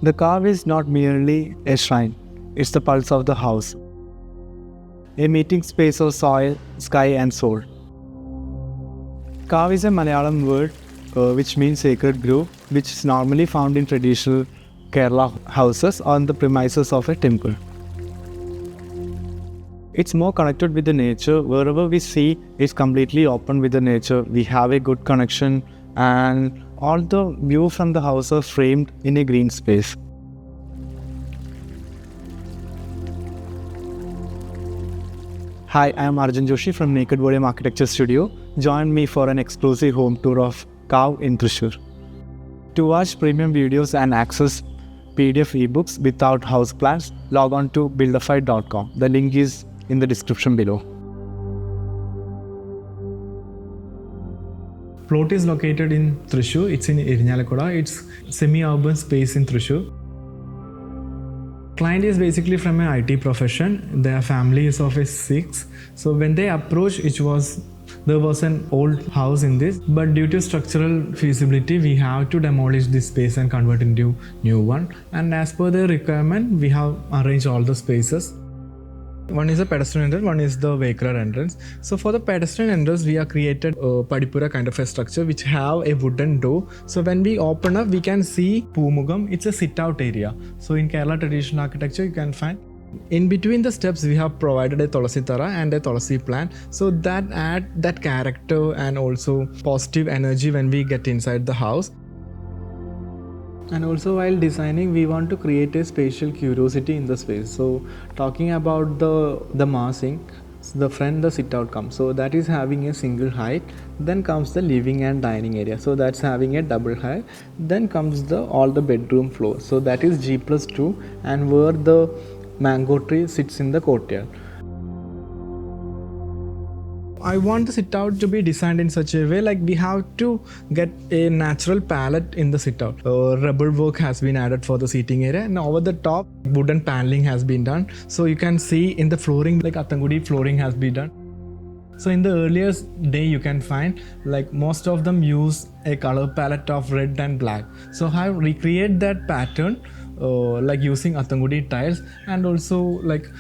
The Kaavu is not merely a shrine, it's the pulse of the house. A meeting space of soil, sky and soul. Kaavu is a Malayalam word which means sacred grove, which is normally found in traditional Kerala houses on the premises of a temple. It's more connected with the nature. Wherever we see, it's completely open with the nature. We have a good connection and all the view from the house are framed in a green space. Hi, I am Arjun Joshi from Naked Volume Architecture Studio. Join me for an exclusive home tour of Kaavu in Thrissur. To watch premium videos and access PDF ebooks without house plans, log on to buildofy.com. The link is in the description below. Plot is located in Thrissur. It's in Irinjalakuda. It's semi-urban space in Thrissur. Client is basically from an IT profession. Their family is of a 6. So when they approached, there was an old house in this, but due to structural feasibility, we have to demolish this space and convert into new one. And as per the requirement, we have arranged all the spaces. One is a pedestrian entrance, one is the vehicular entrance. So for the pedestrian entrance, we have created a Padippura kind of a structure which have a wooden door. So when we open up, we can see Poomukham. It's a sit-out area. So in Kerala traditional architecture, you can find in between the steps we have provided a Tulasi Tara and a Tulasi plant. So that add that character and also positive energy when we get inside the house. And also while designing, we want to create a spatial curiosity in the space. So talking about the massing, the front the sit out comes. So that is having a single height. Then comes the living and dining area. So that's having a double height. Then comes all the bedroom floor. So that is G+2 and where the mango tree sits in the courtyard. I want the sit out to be designed in such a way like we have to get a natural palette in the sit out. Rubber work has been added for the seating area and over the top wooden paneling has been done. So you can see in the flooring like Athangudi flooring has been done. So in the earliest day you can find like most of them use a color palette of red and black. So I recreate that pattern like using Athangudi tiles and also like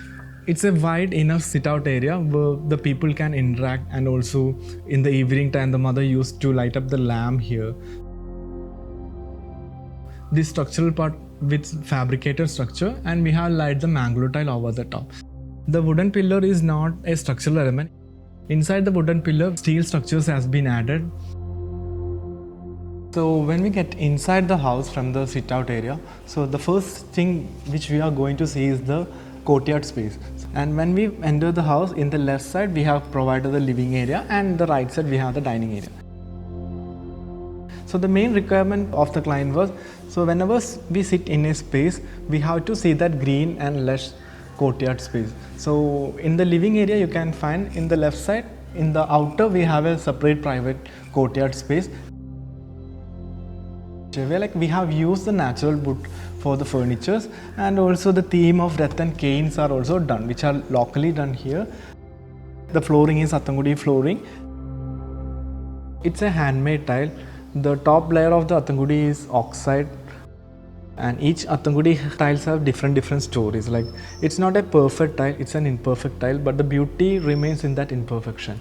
it's a wide enough sit-out area where the people can interact and also in the evening time the mother used to light up the lamp here. This structural part with fabricated structure and we have light the mango tile over the top. The wooden pillar is not a structural element. Inside the wooden pillar, steel structures has been added. So when we get inside the house from the sit-out area, so the first thing which we are going to see is the courtyard space. And when we enter the house, in the left side we have provided the living area and the right side we have the dining area. So the main requirement of the client was, so whenever we sit in a space, we have to see that green and lush courtyard space. So in the living area you can find in the left side, in the outer we have a separate private courtyard space. Like we have used the natural wood for the furnitures and also the theme of death and canes are also done, which are locally done here. The flooring is Athangudi flooring. It's a handmade tile. The top layer of the Athangudi is oxide and each Athangudi tiles have different stories. Like it's not a perfect tile, it's an imperfect tile, but the beauty remains in that imperfection.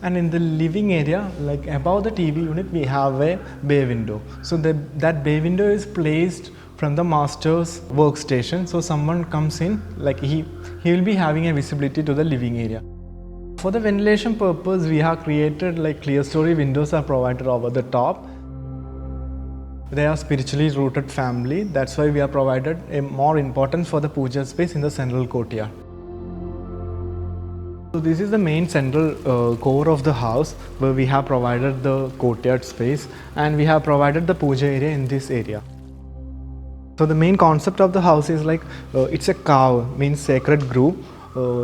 And in the living area, like above the TV unit, we have a bay window. So that bay window is placed from the master's workstation. So someone comes in, like he will be having a visibility to the living area. For the ventilation purpose, we have created like clear story windows are provided over the top. They are spiritually rooted family. That's why we have provided a more importance for the puja space in the central courtyard. So this is the main central core of the house where we have provided the courtyard space and we have provided the puja area in this area. So the main concept of the house is like it's a Kaavu, means sacred grove.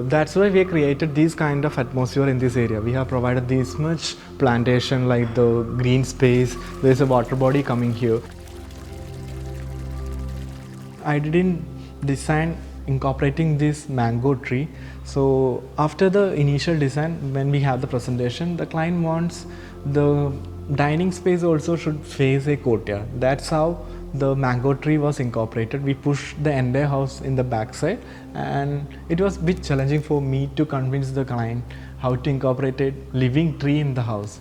That's why we created this kind of atmosphere in this area. We have provided this much plantation like the green space. There's a water body coming here. I didn't design incorporating this mango tree. So after the initial design, when we have the presentation, the client wants the dining space also should face a courtyard. That's how the mango tree was incorporated. We pushed the entire house in the backside, and it was a bit challenging for me to convince the client how to incorporate a living tree in the house.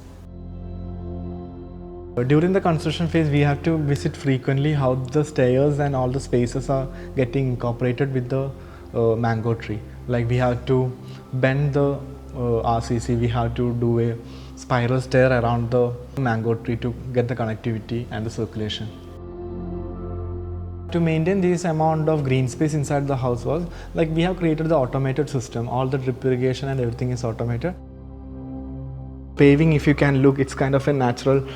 During the construction phase, we have to visit frequently how the stairs and all the spaces are getting incorporated with the mango tree. Like we have to bend the RCC, we have to do a spiral stair around the mango tree to get the connectivity and the circulation. To maintain this amount of green space inside the house was like we have created the automated system. All the drip irrigation and everything is automated. Paving, if you can look, it's kind of a natural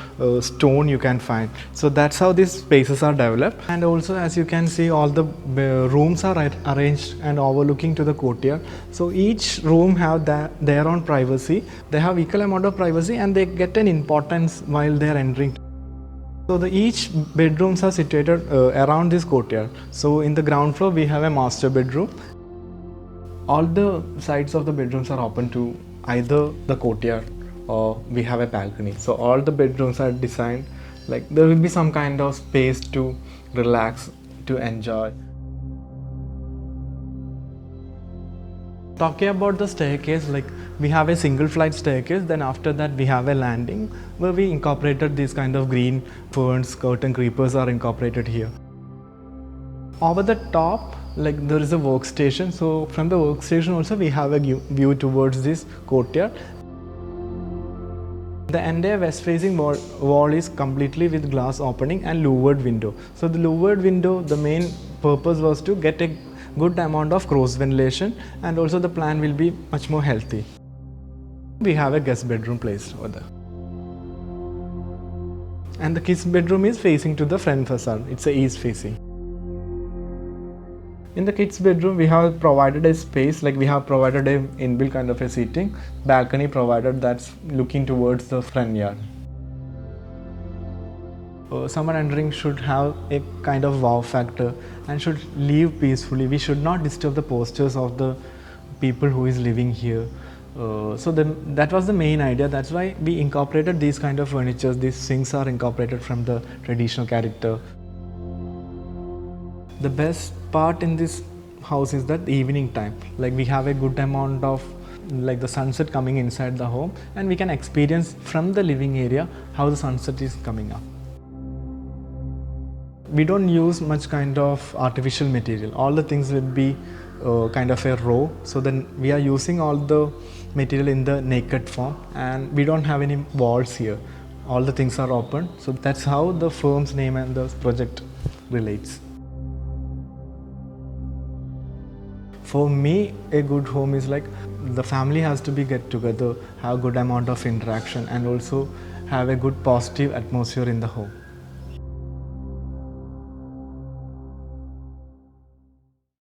stone you can find. So that's how these spaces are developed. And also, as you can see, all the rooms are arranged and overlooking to the courtyard. So each room have their own privacy. They have equal amount of privacy and they get an importance while they are entering. So each bedrooms are situated around this courtyard. So in the ground floor, we have a master bedroom. All the sides of the bedrooms are open to either the courtyard or we have a balcony. So all the bedrooms are designed like there will be some kind of space to relax, to enjoy. Talking about the staircase, like we have a single flight staircase, then after that we have a landing where we incorporated these kind of green ferns, curtain creepers are incorporated here. Over the top, like there is a workstation, so from the workstation also we have a view towards this courtyard. The entire west facing wall is completely with glass opening and louvered window. So the louvered window, the main purpose was to get a good amount of cross ventilation, and also the plan will be much more healthy. We have a guest bedroom placed over there. And the kids bedroom is facing to the front facade. It's a east facing. In the kids bedroom, we have provided a space, like we have provided a inbuilt kind of a seating, balcony provided that's looking towards the front yard. Someone entering should have a kind of wow factor and should live peacefully. We should not disturb the postures of the people who is living here. That was the main idea. That's why we incorporated these kind of furniture. These sinks are incorporated from the traditional character. The best part in this house is that evening time. Like we have a good amount of like the sunset coming inside the home, and we can experience from the living area how the sunset is coming up. We don't use much kind of artificial material. All the things will be kind of a raw. So then we are using all the material in the naked form, and we don't have any walls here. All the things are open. So that's how the firm's name and the project relates. For me, a good home is like the family has to be get together, have a good amount of interaction, and also have a good positive atmosphere in the home.